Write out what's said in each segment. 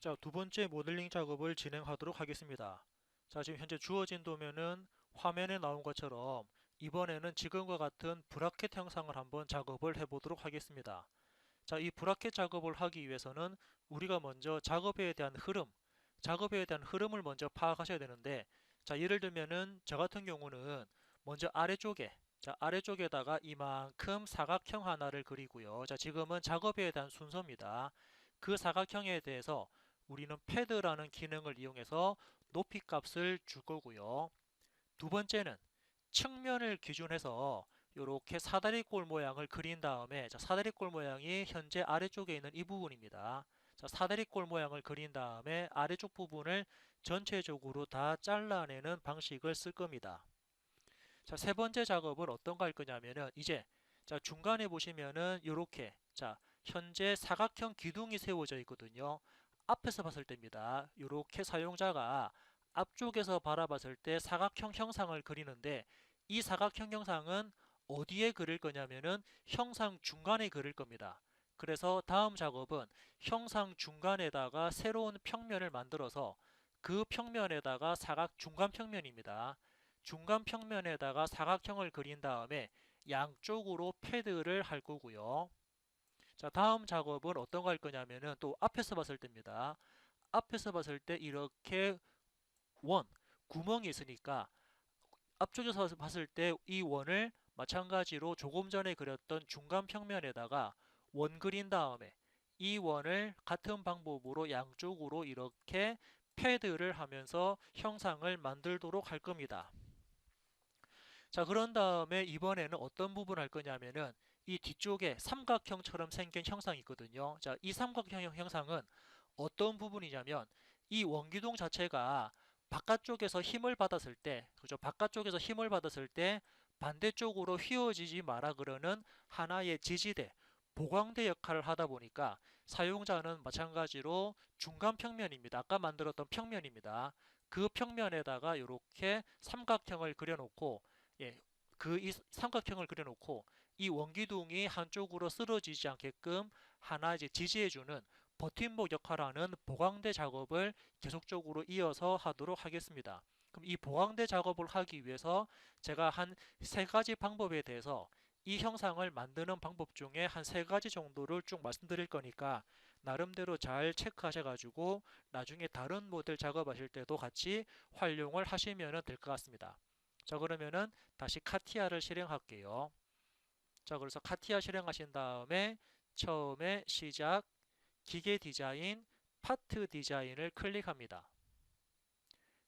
자, 두 번째 모델링 작업을 진행하도록 하겠습니다. 자, 지금 현재 주어진 도면은 화면에 나온 것처럼 이번에는 지금과 같은 브라켓 형상을 한번 작업을 해보도록 하겠습니다. 자, 이 브라켓 작업을 하기 위해서는 우리가 먼저 작업에 대한 흐름을 먼저 파악하셔야 되는데, 자, 예를 들면은 저 같은 경우는 먼저 아래쪽에다가 이만큼 사각형 하나를 그리고요. 자, 지금은 작업에 대한 순서입니다. 그 사각형에 대해서 우리는 패드라는 기능을 이용해서 높이 값을 줄 거고요. 두 번째는 측면을 기준해서 이렇게 사다리꼴 모양을 그린 다음에, 자, 사다리꼴 모양이 현재 아래쪽에 있는 이 부분입니다. 자, 사다리꼴 모양을 그린 다음에 아래쪽 부분을 전체적으로 다 잘라내는 방식을 쓸 겁니다. 자, 세 번째 작업은 어떤 거 할 거냐면은 이제, 자, 중간에 보시면은 이렇게, 자, 현재 사각형 기둥이 세워져 있거든요. 앞에서 봤을 때입니다. 이렇게 사용자가 앞쪽에서 바라봤을 때 사각형 형상을 그리는데, 이 사각형 형상은 어디에 그릴 거냐면은 형상 중간에 그릴 겁니다. 그래서 다음 작업은 형상 중간에다가 새로운 평면을 만들어서 그 평면에다가 중간 평면입니다. 중간 평면에다가 사각형을 그린 다음에 양쪽으로 패드를 할 거고요. 자, 다음 작업은 어떤 거 할 거냐면은 또 앞에서 봤을 때입니다. 앞에서 봤을 때 이렇게 원, 구멍이 있으니까 앞쪽에서 봤을 때 이 원을 마찬가지로 조금 전에 그렸던 중간 평면에다가 원 그린 다음에 이 원을 같은 방법으로 양쪽으로 이렇게 패드를 하면서 형상을 만들도록 할 겁니다. 자, 그런 다음에 이번에는 어떤 부분 할 거냐면은 이 뒤쪽에 삼각형처럼 생긴 형상이 있거든요. 자, 이 삼각형 형상은 어떤 부분이냐면 이 원기둥 자체가 바깥쪽에서 힘을 받았을 때, 그죠? 바깥쪽에서 힘을 받았을 때 반대쪽으로 휘어지지 마라 그러는 하나의 지지대, 보강대 역할을 하다 보니까 사용자는 마찬가지로 중간 평면입니다. 아까 만들었던 평면입니다. 그 평면에다가 이렇게 삼각형을 그려놓고, 예, 그 이 삼각형을 그려놓고 이 원기둥이 한쪽으로 쓰러지지 않게끔 하나 이제 지지해주는 버팀목 역할을 하는 보강대 작업을 계속적으로 이어서 하도록 하겠습니다. 그럼 이 보강대 작업을 하기 위해서 제가 한 세 가지 방법에 대해서 이 형상을 만드는 방법 중에 한 세 가지 정도를 쭉 말씀드릴 거니까 나름대로 잘 체크하셔가지고 나중에 다른 모델 작업하실 때도 같이 활용을 하시면 될 것 같습니다. 자, 그러면은 다시 카티아를 실행할게요. 자, 그래서 카티아 실행하신 다음에 처음에 시작, 기계 디자인, 파트 디자인을 클릭합니다.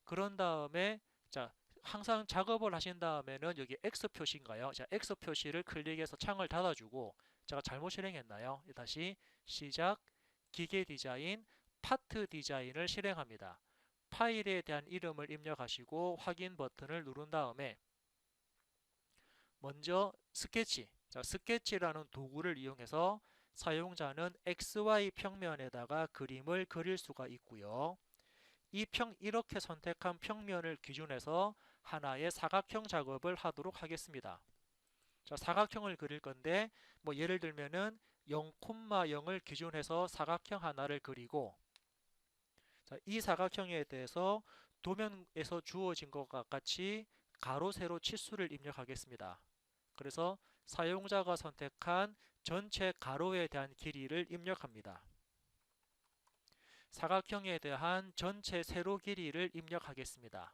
그런 다음에, 자, 항상 작업을 하신 다음에는 여기 X 표시인가요? 자, X 표시를 클릭해서 창을 닫아주고, 제가 잘못 실행했나요? 다시 시작, 기계 디자인, 파트 디자인을 실행합니다. 파일에 대한 이름을 입력하시고 확인 버튼을 누른 다음에 먼저 스케치, 자, 스케치라는 도구를 이용해서 사용자는 XY 평면에다가 그림을 그릴 수가 있고요. 이렇게 선택한 평면을 기준해서 하나의 사각형 작업을 하도록 하겠습니다. 자, 사각형을 그릴 건데, 뭐 예를 들면은 0,0을 기준해서 사각형 하나를 그리고, 자, 이 사각형에 대해서 도면에서 주어진 것과 같이 가로, 세로 치수를 입력하겠습니다. 그래서 사용자가 선택한 전체 가로에 대한 길이를 입력합니다. 사각형에 대한 전체 세로 길이를 입력하겠습니다.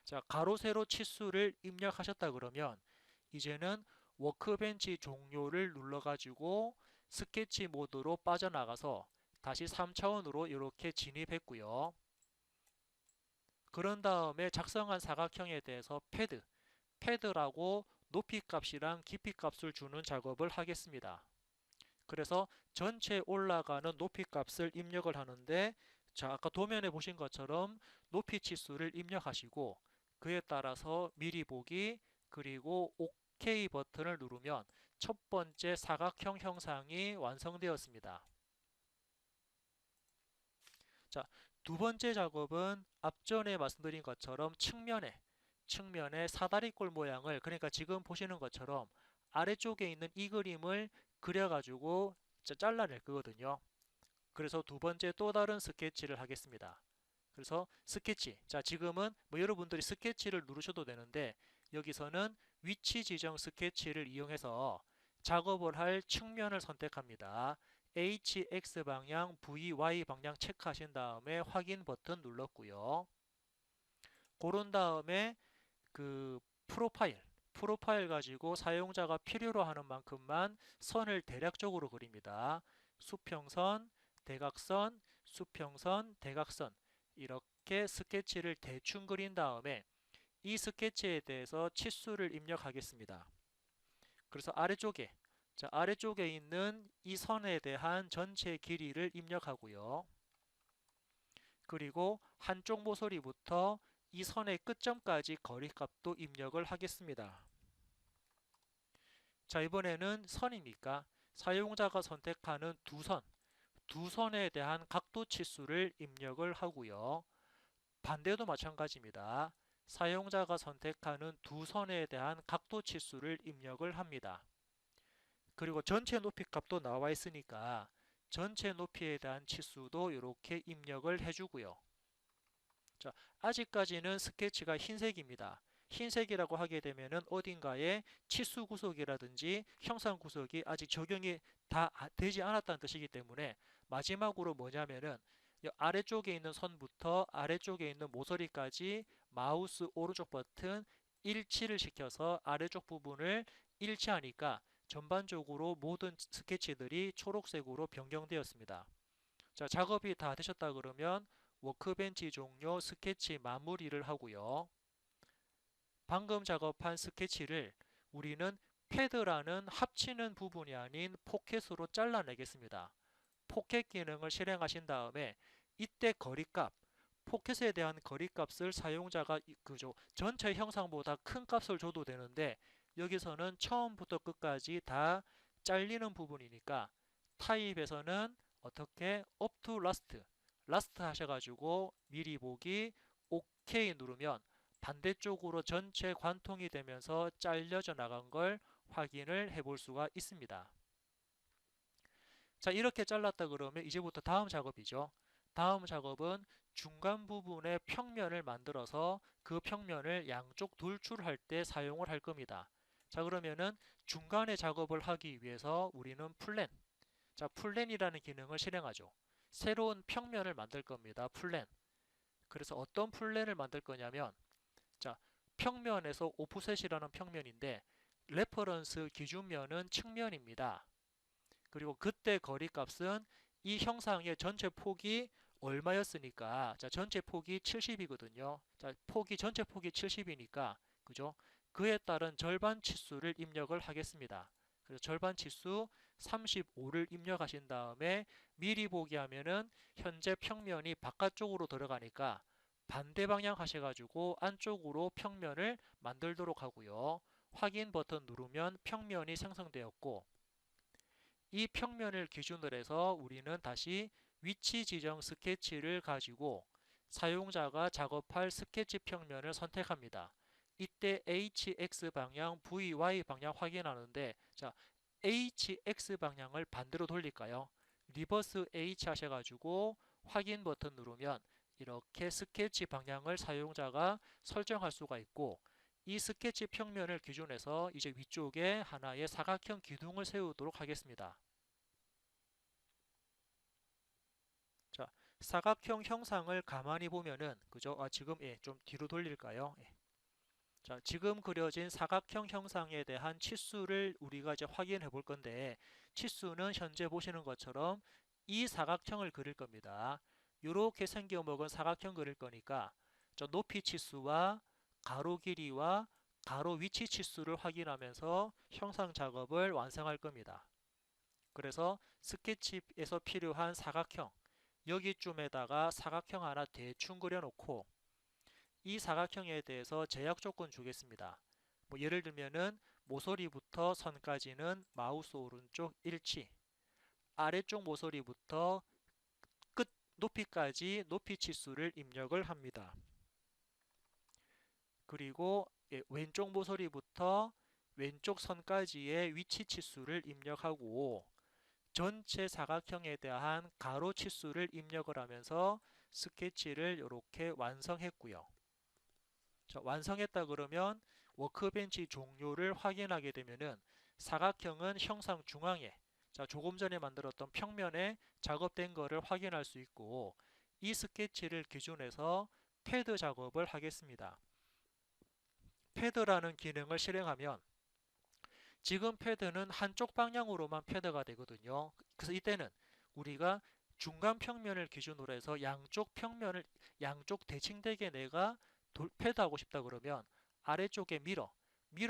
자, 가로, 세로 치수를 입력하셨다 그러면 이제는 워크벤치 종료를 눌러가지고 스케치 모드로 빠져나가서 다시 3차원으로 이렇게 진입했고요. 그런 다음에 작성한 사각형에 대해서 패드라고 높이 값이랑 깊이 값을 주는 작업을 하겠습니다. 그래서 전체 올라가는 높이 값을 입력을 하는데, 자, 아까 도면에 보신 것처럼 높이 치수를 입력하시고 그에 따라서 미리 보기 그리고 OK 버튼을 누르면 첫 번째 사각형 형상이 완성되었습니다. 자, 두 번째 작업은 앞전에 말씀드린 것처럼 측면에 사다리꼴 모양을, 그러니까 지금 보시는 것처럼 아래쪽에 있는 이 그림을 그려가지고 잘라낼 거거든요. 그래서 두 번째 또 다른 스케치를 하겠습니다. 그래서 스케치. 자, 지금은 뭐 여러분들이 스케치를 누르셔도 되는데 여기서는 위치 지정 스케치를 이용해서 작업을 할 측면을 선택합니다. HX 방향, VY 방향 체크하신 다음에 확인 버튼 눌렀고요. 고른 다음에 그 프로파일 가지고 사용자가 필요로 하는 만큼만 선을 대략적으로 그립니다. 수평선, 대각선, 수평선, 대각선 이렇게 스케치를 대충 그린 다음에 이 스케치에 대해서 치수를 입력하겠습니다. 그래서 아래쪽에 있는 이 선에 대한 전체 길이를 입력하고요. 그리고 한쪽 모서리부터 이 선의 끝점까지 거리값도 입력을 하겠습니다. 자, 이번에는 선이니까 사용자가 선택하는 두 선에 대한 각도 치수를 입력을 하고요. 반대도 마찬가지입니다. 사용자가 선택하는 두 선에 대한 각도 치수를 입력을 합니다. 그리고 전체 높이 값도 나와 있으니까 전체 높이에 대한 치수도 이렇게 입력을 해주고요. 자, 아직까지는 스케치가 흰색입니다. 흰색이라고 하게 되면은 어딘가에 치수 구속이라든지 형상 구속이 아직 적용이 다 되지 않았다는 뜻이기 때문에 마지막으로 뭐냐면은 아래쪽에 있는 선부터 아래쪽에 있는 모서리까지 마우스 오른쪽 버튼 일치를 시켜서 아래쪽 부분을 일치하니까 전반적으로 모든 스케치들이 초록색으로 변경되었습니다. 자, 작업이 다 되셨다 그러면 워크벤치 종료, 스케치 마무리를 하고요. 방금 작업한 스케치를 우리는 패드라는 합치는 부분이 아닌 포켓으로 잘라내겠습니다. 포켓 기능을 실행하신 다음에 이때 거리값, 포켓에 대한 거리값을 사용자가 전체 형상보다 큰 값을 줘도 되는데 여기서는 처음부터 끝까지 다 잘리는 부분이니까 타입에서는 어떻게 up to last 하셔가지고 미리 보기 OK 누르면 반대쪽으로 전체 관통이 되면서 잘려져 나간 걸 확인을 해볼 수가 있습니다. 자, 이렇게 잘랐다 그러면 이제부터 다음 작업이죠. 다음 작업은 중간 부분에 평면을 만들어서 그 평면을 양쪽 돌출할 때 사용을 할 겁니다. 자, 그러면은 중간에 작업을 하기 위해서 우리는 플랜이라는 기능을 실행하죠. 새로운 평면을 만들 겁니다. 플랜. 그래서 어떤 플랜을 만들 거냐면 자, 평면에서 오프셋이라는 평면인데 레퍼런스 기준면은 측면입니다. 그리고 그때 거리값은 이 형상의 전체 폭이 얼마였으니까 자, 전체 폭이 70이거든요. 자, 전체 폭이 70이니까 그죠? 그에 따른 절반 치수를 입력을 하겠습니다. 그래서 절반 치수 35를 입력하신 다음에 미리 보기 하면은 현재 평면이 바깥쪽으로 들어가니까 반대 방향 하셔가지고 안쪽으로 평면을 만들도록 하고요. 확인 버튼 누르면 평면이 생성되었고 이 평면을 기준으로 해서 우리는 다시 위치 지정 스케치를 가지고 사용자가 작업할 스케치 평면을 선택합니다. 이때 HX 방향, VY 방향 확인하는데 자, HX 방향을 반대로 돌릴까요? 리버스 H 하셔가지고 확인 버튼 누르면 이렇게 스케치 방향을 사용자가 설정할 수가 있고 이 스케치 평면을 기준해서 이제 위쪽에 하나의 사각형 기둥을 세우도록 하겠습니다. 자, 사각형 형상을 가만히 보면은 그죠? 지금 좀 뒤로 돌릴까요? 자, 지금 그려진 사각형 형상에 대한 치수를 우리가 이제 확인해 볼 건데 치수는 현재 보시는 것처럼 이 사각형을 그릴 겁니다. 이렇게 생겨 먹은 사각형 그릴 거니까 저 높이 치수와 가로 길이와 가로 위치 치수를 확인하면서 형상 작업을 완성할 겁니다. 그래서 스케치에서 필요한 사각형 여기쯤에다가 사각형 하나 대충 그려놓고 이 사각형에 대해서 제약 조건 주겠습니다. 뭐 예를 들면은 모서리부터 선까지는 마우스 오른쪽 일치, 아래쪽 모서리부터 끝 높이까지 높이 치수를 입력을 합니다. 그리고 왼쪽 모서리부터 왼쪽 선까지의 위치 치수를 입력하고 전체 사각형에 대한 가로 치수를 입력을 하면서 스케치를 이렇게 완성했고요. 자, 완성했다 그러면 워크벤치 종료를 확인하게 되면은 사각형은 형상 중앙에, 자, 조금 전에 만들었던 평면에 작업된 거를 확인할 수 있고, 이 스케치를 기준해서 패드 작업을 하겠습니다. 패드라는 기능을 실행하면 지금 패드는 한쪽 방향으로만 패드가 되거든요. 그래서 이때는 우리가 중간 평면을 기준으로 해서 양쪽 대칭되게 내가 패드하고 싶다 그러면 아래쪽에 미러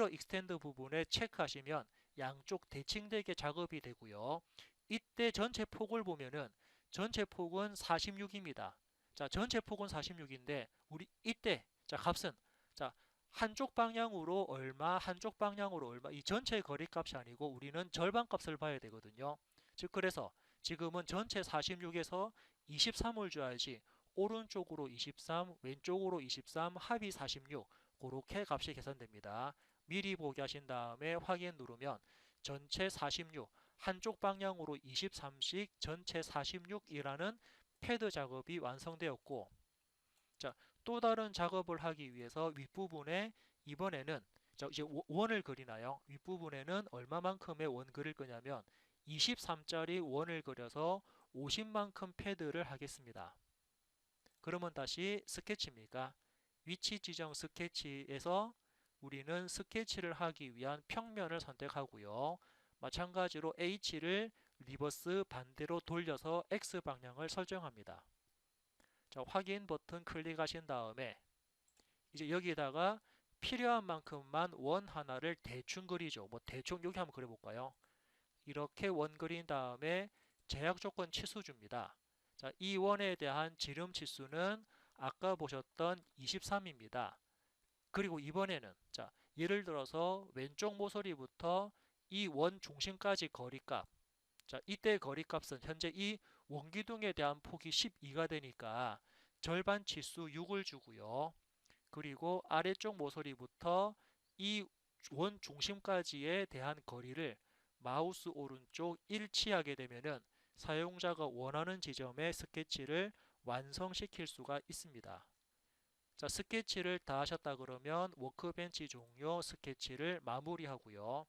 익스텐드 부분에 체크하시면 양쪽 대칭되게 작업이 되고요. 이때 전체 폭을 보면은 전체 폭은 46입니다. 자, 전체 폭은 46인데 우리 이때 자, 값은 자, 한쪽 방향으로 얼마, 한쪽 방향으로 얼마, 이 전체 거리값이 아니고 우리는 절반 값을 봐야 되거든요. 즉 그래서 지금은 전체 46에서 23을 줘야지 오른쪽으로 23, 왼쪽으로 23, 합이 46 그렇게 값이 계산됩니다. 미리 보기 하신 다음에 확인 누르면 전체 46, 한쪽 방향으로 23씩 전체 46이라는 패드 작업이 완성되었고, 자, 또 다른 작업을 하기 위해서 윗부분에 이번에는 이제 원을 그리나요? 윗부분에는 얼마만큼의 원 그릴 거냐면 23짜리 원을 그려서 50만큼 패드를 하겠습니다. 그러면 다시 스케치입니까? 위치 지정 스케치에서 우리는 스케치를 하기 위한 평면을 선택하고요. 마찬가지로 H를 리버스 반대로 돌려서 X 방향을 설정합니다. 자, 확인 버튼 클릭하신 다음에 이제 여기다가 필요한 만큼만 원 하나를 대충 그리죠. 뭐 대충 여기 한번 그려볼까요? 이렇게 원 그린 다음에 제약 조건 치수 줍니다. 자, 이 원에 대한 지름 치수는 아까 보셨던 23입니다. 그리고 이번에는 자, 예를 들어서 왼쪽 모서리부터 이 원 중심까지 거리값. 자, 이때 거리값은 현재 이 원기둥에 대한 폭이 12가 되니까 절반 치수 6을 주고요. 그리고 아래쪽 모서리부터 이 원 중심까지에 대한 거리를 마우스 오른쪽 일치하게 되면은 사용자가 원하는 지점에 스케치를 완성시킬 수가 있습니다. 자, 스케치를 다 하셨다 그러면 워크벤치 종료 스케치를 마무리하고요.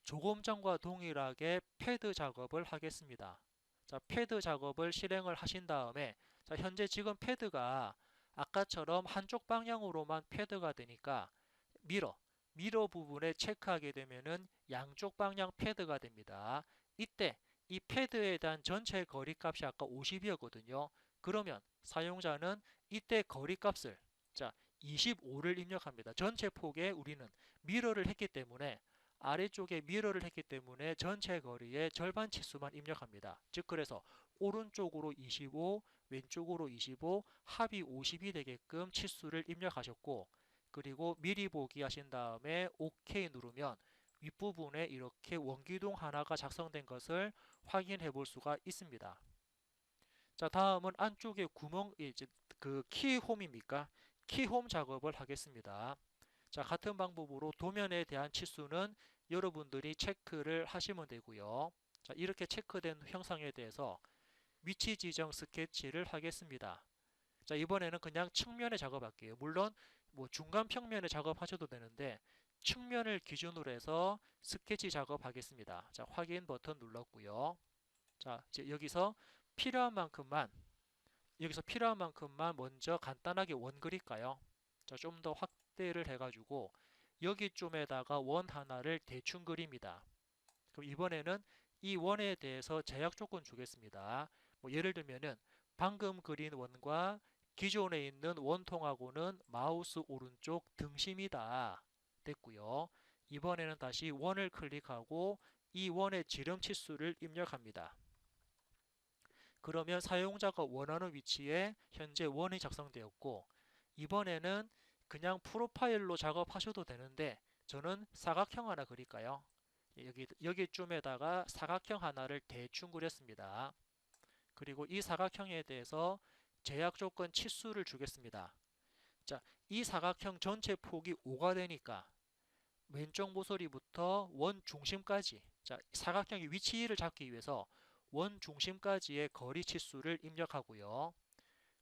조금 전과 동일하게 패드 작업을 하겠습니다. 자, 패드 작업을 실행을 하신 다음에 자, 현재 지금 패드가 아까처럼 한쪽 방향으로만 패드가 되니까 미러 부분에 체크하게 되면은 양쪽 방향 패드가 됩니다. 이때 이 패드에 대한 전체 거리값이 아까 50이었거든요. 그러면 사용자는 이때 거리값을 자 25를 입력합니다. 전체 폭에 우리는 미러를 했기 때문에 아래쪽에 미러를 했기 때문에 전체 거리의 절반 치수만 입력합니다. 즉 그래서 오른쪽으로 25, 왼쪽으로 25, 합이 50이 되게끔 치수를 입력하셨고, 그리고 미리 보기 하신 다음에 OK 누르면 윗부분에 이렇게 원기둥 하나가 작성된 것을 확인해 볼 수가 있습니다. 자, 다음은 안쪽에 구멍, 이제 그 키홈입니까? 키홈 작업을 하겠습니다. 자, 같은 방법으로 도면에 대한 치수는 여러분들이 체크를 하시면 되고요. 자, 이렇게 체크된 형상에 대해서 위치 지정 스케치를 하겠습니다. 자, 이번에는 그냥 측면에 작업할게요. 물론 뭐 중간 평면에 작업하셔도 되는데 측면을 기준으로 해서 스케치 작업하겠습니다. 자, 확인 버튼 눌렀고요. 자, 이제 필요한 만큼만 먼저 간단하게 원 그릴까요? 자, 좀 더 확대를 해가지고 여기쯤에다가 원 하나를 대충 그립니다. 그럼 이번에는 이 원에 대해서 제약 조건 주겠습니다. 뭐 예를 들면은 방금 그린 원과 기존에 있는 원통하고는 마우스 오른쪽 등심이다. 됐고요. 이번에는 다시 원을 클릭하고 이 원의 지름 치수를 입력합니다. 그러면 사용자가 원하는 위치에 현재 원이 작성되었고, 이번에는 그냥 프로파일로 작업하셔도 되는데 저는 사각형 하나 그릴까요? 여기쯤에다가 사각형 하나를 대충 그렸습니다. 그리고 이 사각형에 대해서 제약 조건 치수를 주겠습니다. 자, 이 사각형 전체 폭이 5가 되니까 왼쪽 모서리부터 원 중심까지 자, 사각형의 위치를 잡기 위해서 원 중심까지의 거리 치수를 입력하고요.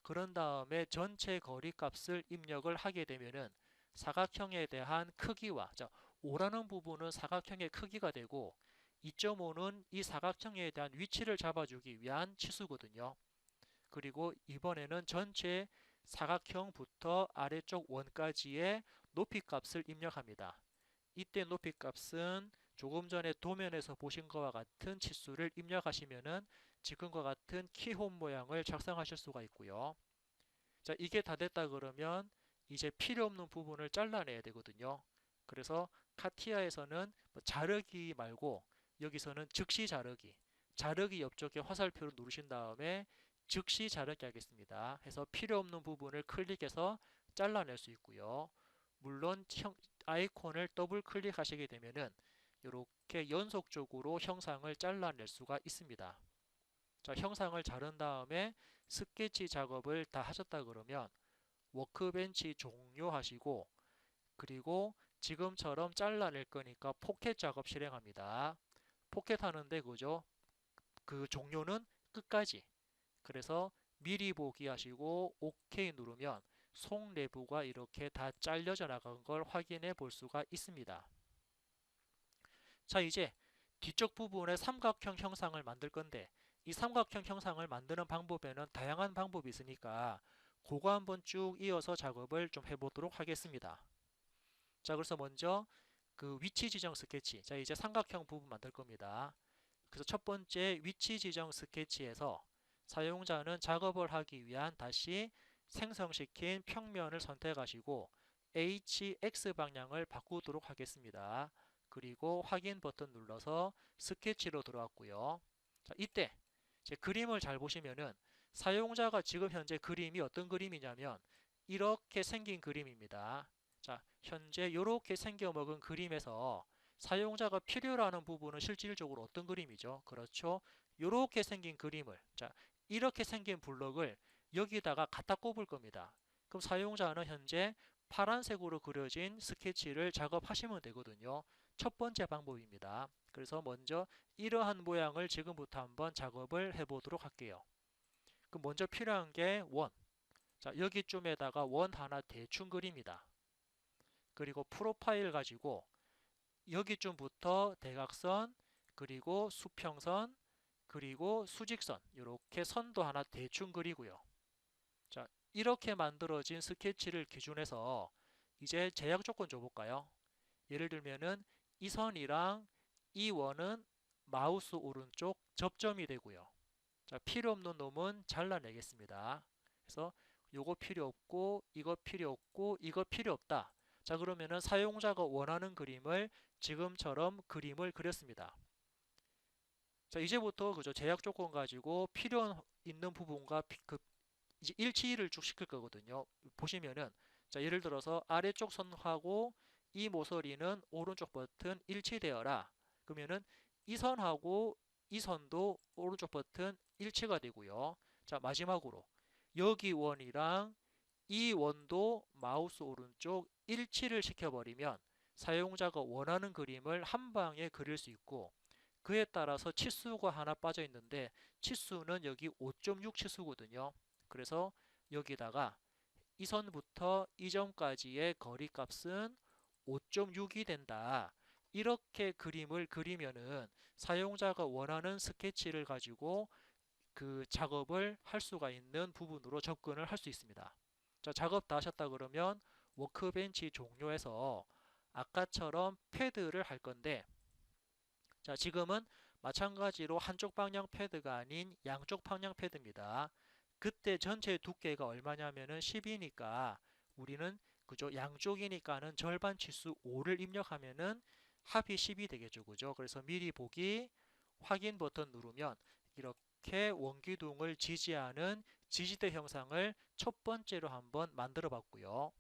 그런 다음에 전체 거리 값을 입력을 하게 되면은 사각형에 대한 크기와, 자, 5라는 부분은 사각형의 크기가 되고 2.5는 이 사각형에 대한 위치를 잡아주기 위한 치수거든요. 그리고 이번에는 전체 사각형부터 아래쪽 원까지의 높이 값을 입력합니다. 이때 높이 값은 조금 전에 도면에서 보신 것과 같은 치수를 입력하시면은 지금과 같은 키홈 모양을 작성하실 수가 있고요. 자, 이게 다 됐다 그러면 이제 필요 없는 부분을 잘라내야 되거든요. 그래서 카티아에서는 뭐 자르기 말고 여기서는 즉시 자르기, 자르기 옆쪽에 화살표를 누르신 다음에 즉시 자르기 하겠습니다. 해서 필요 없는 부분을 클릭해서 잘라낼 수 있고요. 물론 아이콘을 더블 클릭하시게 되면은 이렇게 연속적으로 형상을 잘라낼 수가 있습니다. 자, 형상을 자른 다음에 스케치 작업을 다 하셨다 그러면 워크벤치 종료하시고, 그리고 지금처럼 잘라낼 거니까 포켓 작업 실행합니다. 포켓 하는데 그죠? 그 종료는 끝까지. 그래서 미리 보기 하시고 OK 누르면 속 내부가 이렇게 다 잘려져 나간 걸 확인해 볼 수가 있습니다. 자, 이제 뒤쪽 부분에 삼각형 형상을 만들 건데 이 삼각형 형상을 만드는 방법에는 다양한 방법이 있으니까 그거 한번 쭉 이어서 작업을 좀 해보도록 하겠습니다. 자, 그래서 먼저 그 위치 지정 스케치. 자, 이제 삼각형 부분 만들 겁니다. 그래서 첫 번째 위치 지정 스케치에서 사용자는 작업을 하기 위한 다시 생성시킨 평면을 선택하시고 HX 방향을 바꾸도록 하겠습니다. 그리고 확인 버튼 눌러서 스케치로 들어왔고요. 자, 이때 제 그림을 잘 보시면은 사용자가 지금 현재 그림이 어떤 그림이냐면 이렇게 생긴 그림입니다. 자, 현재 이렇게 생겨먹은 그림에서 사용자가 필요로 하는 부분은 실질적으로 어떤 그림이죠? 그렇죠. 이렇게 생긴 그림을, 자, 이렇게 생긴 블럭을 여기다가 갖다 꼽을 겁니다. 그럼 사용자는 현재 파란색으로 그려진 스케치를 작업하시면 되거든요. 첫 번째 방법입니다. 그래서 먼저 이러한 모양을 지금부터 한번 작업을 해보도록 할게요. 그럼 먼저 필요한 게 원. 자, 여기쯤에다가 원 하나 대충 그립니다. 그리고 프로파일 가지고 여기쯤부터 대각선, 그리고 수평선, 그리고 수직선, 이렇게 선도 하나 대충 그리고요. 자, 이렇게 만들어진 스케치를 기준해서 이제 제약 조건 줘볼까요? 예를 들면은 이 선이랑 이 원은 마우스 오른쪽 접점이 되고요. 자, 필요 없는 놈은 잘라내겠습니다. 그래서 요거 필요 없고, 이거 필요 없고, 이거 필요 없다. 자, 그러면은 사용자가 원하는 그림을 지금처럼 그림을 그렸습니다. 자, 이제부터 그죠? 제약 조건 가지고 필요 있는 부분과 그 이제 일치를 쭉 시킬 거거든요. 보시면은 자, 예를 들어서 아래쪽 선하고 이 모서리는 오른쪽 버튼 일치되어라. 그러면은 이 선하고 이 선도 오른쪽 버튼 일치가 되고요. 자, 마지막으로 여기 원이랑 이 원도 마우스 오른쪽 일치를 시켜버리면 사용자가 원하는 그림을 한 방에 그릴 수 있고, 그에 따라서 치수가 하나 빠져 있는데 치수는 여기 5.6 치수거든요. 그래서 여기다가 이 선부터 이 점까지의 거리 값은 5.6이 된다. 이렇게 그림을 그리면은 사용자가 원하는 스케치를 가지고 그 작업을 할 수가 있는 부분으로 접근을 할 수 있습니다. 자, 작업 다 하셨다 그러면 워크벤치 종료해서 아까처럼 패드를 할 건데, 자, 지금은 마찬가지로 한쪽 방향 패드가 아닌 양쪽 방향 패드입니다. 그때 전체 두께가 얼마냐면은 10이니까 우리는 그죠? 양쪽이니까는 절반 치수 5를 입력하면은 합이 10이 되겠죠. 그죠? 그래서 미리 보기 확인 버튼 누르면 이렇게 원기둥을 지지하는 지지대 형상을 첫 번째로 한번 만들어 봤고요.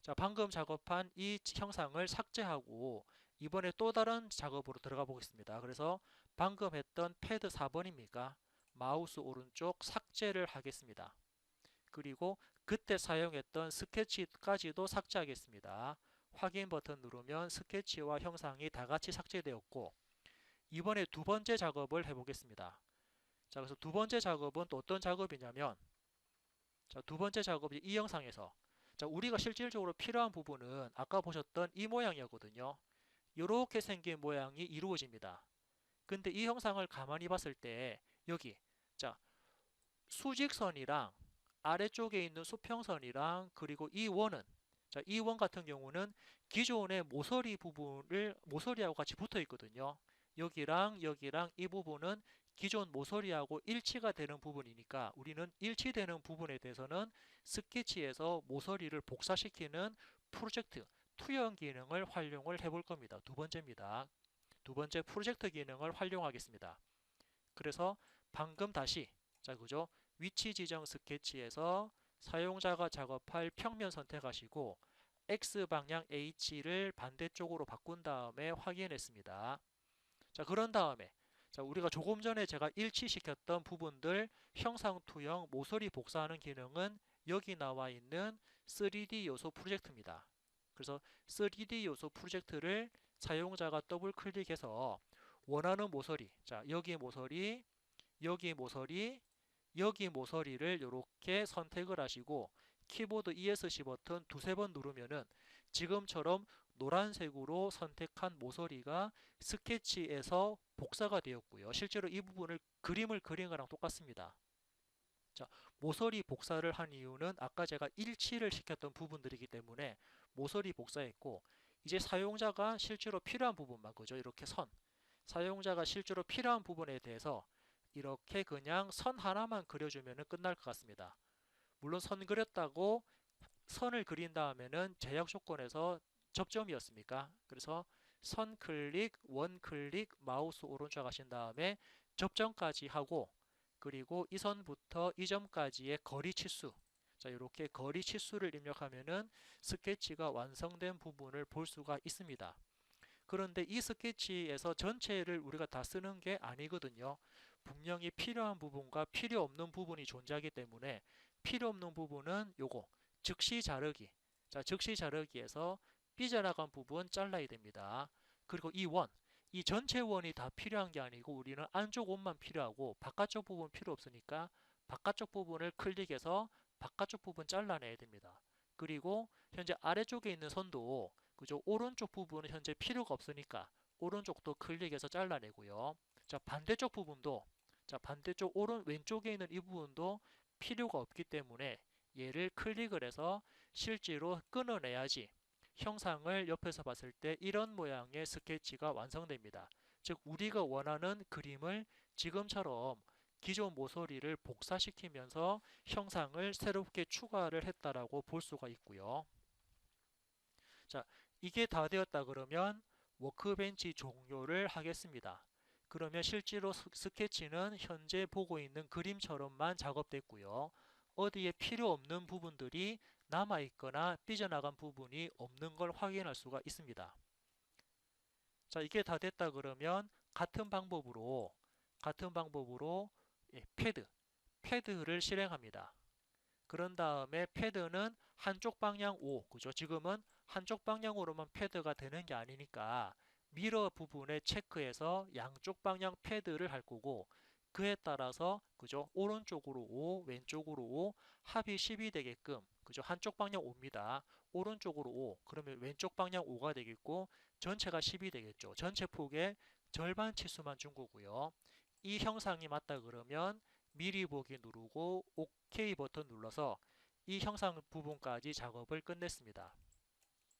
자, 방금 작업한 이 형상을 삭제하고 이번에 또 다른 작업으로 들어가 보겠습니다. 그래서 방금 했던 패드 4번입니까? 마우스 오른쪽 삭제를 하겠습니다. 그리고 그때 사용했던 스케치까지도 삭제하겠습니다. 확인 버튼 누르면 스케치와 형상이 다 같이 삭제되었고, 이번에 두 번째 작업을 해보겠습니다. 자, 그래서 두 번째 작업은 또 어떤 작업이냐면, 자, 두 번째 작업이 이 영상에서, 자, 우리가 실질적으로 필요한 부분은 아까 보셨던 이 모양이었거든요. 이렇게 생긴 모양이 이루어집니다. 근데 이 형상을 가만히 봤을 때 여기, 자, 수직선이랑 아래쪽에 있는 수평선이랑 그리고 이 원은, 자, 이 원 같은 경우는 기존의 모서리 부분을 모서리하고 같이 붙어 있거든요. 여기랑 여기랑 이 부분은 기존 모서리하고 일치가 되는 부분이니까 우리는 일치되는 부분에 대해서는 스케치에서 모서리를 복사시키는 프로젝트 투영 기능을 활용을 해볼 겁니다. 두 번째입니다. 두 번째 프로젝트 기능을 활용하겠습니다. 그래서 방금 다시, 자, 그죠? 위치 지정 스케치에서 사용자가 작업할 평면 선택하시고 X방향 H를 반대쪽으로 바꾼 다음에 확인했습니다. 자, 그런 다음에, 자, 우리가 조금 전에 제가 일치시켰던 부분들 형상 투영 모서리 복사하는 기능은 여기 나와 있는 3D 요소 프로젝트입니다. 그래서 3D 요소 프로젝트를 사용자가 더블 클릭해서 원하는 모서리, 자, 여기 모서리, 여기 모서리, 여기 모서리를 이렇게 선택을 하시고 키보드 ESC 버튼 두세 번 누르면은 지금처럼 노란색으로 선택한 모서리가 스케치에서 복사가 되었고요. 실제로 이 부분을 그림을 그린 거랑 똑같습니다. 자, 모서리 복사를 한 이유는 아까 제가 일치를 시켰던 부분들이기 때문에 모서리 복사했고, 이제 사용자가 실제로 필요한 부분만, 그죠? 이렇게 선, 사용자가 실제로 필요한 부분에 대해서 이렇게 그냥 선 하나만 그려주면 끝날 것 같습니다. 물론 선 그렸다고 선을 그린 다음에는 제약 조건에서 접점이었습니까? 그래서 선 클릭, 원 클릭, 마우스 오른쪽 하신 다음에 접점까지 하고, 그리고 이 선부터 이 점까지의 거리 치수, 자, 이렇게 거리 치수를 입력하면은 스케치가 완성된 부분을 볼 수가 있습니다. 그런데 이 스케치에서 전체를 우리가 다 쓰는 게 아니거든요. 분명히 필요한 부분과 필요 없는 부분이 존재하기 때문에 필요 없는 부분은 요거 즉시 자르기. 자, 즉시 자르기에서 삐져나간 부분 잘라야 됩니다. 그리고 이 원, 이 전체 원이 다 필요한 게 아니고 우리는 안쪽 원만 필요하고 바깥쪽 부분 필요 없으니까 바깥쪽 부분을 클릭해서 바깥쪽 부분 잘라내야 됩니다. 그리고 현재 아래쪽에 있는 선도, 그죠? 오른쪽 부분은 현재 필요가 없으니까 오른쪽도 클릭해서 잘라내고요. 자, 반대쪽 부분도, 자, 반대쪽 왼쪽에 있는 이 부분도 필요가 없기 때문에 얘를 클릭을 해서 실제로 끊어내야지 형상을 옆에서 봤을 때 이런 모양의 스케치가 완성됩니다. 즉 우리가 원하는 그림을 지금처럼 기존 모서리를 복사시키면서 형상을 새롭게 추가를 했다라고 볼 수가 있고요. 자, 이게 다 되었다 그러면 워크벤치 종료를 하겠습니다. 그러면 실제로 스케치는 현재 보고 있는 그림처럼만 작업됐고요. 어디에 필요 없는 부분들이 남아있거나 삐져나간 부분이 없는 걸 확인할 수가 있습니다. 자, 이게 다 됐다 그러면 같은 방법으로 패드를 실행합니다. 그런 다음에 패드는 한쪽 방향 O, 그죠? 지금은 한쪽 방향으로만 패드가 되는 게 아니니까 미러 부분에 체크해서 양쪽 방향 패드를 할 거고, 그에 따라서, 그죠? 오른쪽으로 O, 왼쪽으로 O, 합이 10이 되게끔, 그죠? 한쪽 방향 O입니다. 오른쪽으로 O, 그러면 왼쪽 방향 O가 되겠고 전체가 10이 되겠죠. 전체 폭의 절반 치수만 준 거고요. 이 형상이 맞다 그러면 미리 보기 누르고 OK 버튼 눌러서 이 형상 부분까지 작업을 끝냈습니다.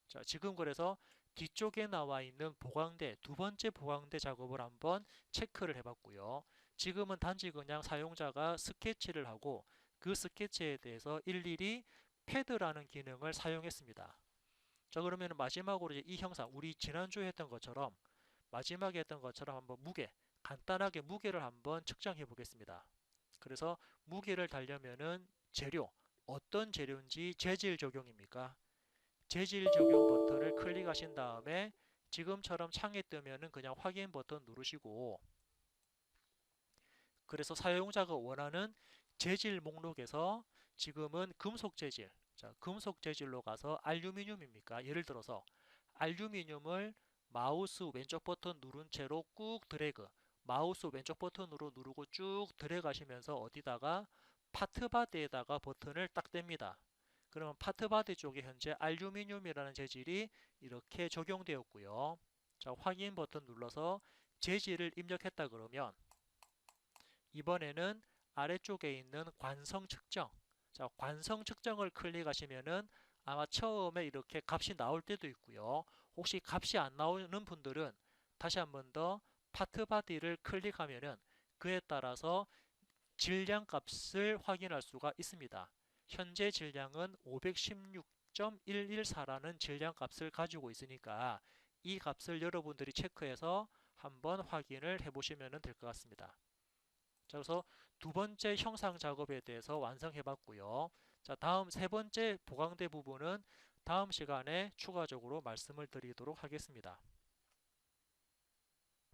자, 지금 그래서 뒤쪽에 나와 있는 보강대, 두 번째 보강대 작업을 한번 체크를 해봤고요. 지금은 단지 그냥 사용자가 스케치를 하고 그 스케치에 대해서 일일이 패드라는 기능을 사용했습니다. 자, 그러면 마지막으로 이제 이 형상, 우리 지난주에 했던 것처럼 마지막에 했던 것처럼 한번 간단하게 무게를 한번 측정해 보겠습니다. 그래서 무게를 달려면은 재료, 어떤 재료인지 재질 적용입니까? 재질 적용 버튼을 클릭하신 다음에 지금처럼 창에 뜨면은 그냥 확인 버튼 누르시고, 그래서 사용자가 원하는 재질 목록에서 지금은 금속 재질, 자, 금속 재질로 가서 알루미늄입니까? 예를 들어서 알루미늄을 마우스 왼쪽 버튼 누른 채로 꾹 드래그, 마우스 왼쪽 버튼으로 누르고 쭉 드래그 하시면서 어디다가 파트 바디에다가 버튼을 딱 댑니다. 그러면 파트 바디 쪽에 현재 알루미늄이라는 재질이 이렇게 적용되었고요. 자, 확인 버튼 눌러서 재질을 입력했다 그러면 이번에는 아래쪽에 있는 관성 측정, 자, 관성 측정을 클릭하시면은 아마 처음에 이렇게 값이 나올 때도 있고요. 혹시 값이 안 나오는 분들은 다시 한번 더 파트 바디를 클릭하면은 그에 따라서 질량 값을 확인할 수가 있습니다. 현재 질량은 516.114라는 질량 값을 가지고 있으니까 이 값을 여러분들이 체크해서 한번 확인을 해 보시면 될 것 같습니다. 자, 그래서 두 번째 형상 작업에 대해서 완성해 봤고요. 자, 다음 세 번째 보강대 부분은 다음 시간에 추가적으로 말씀을 드리도록 하겠습니다.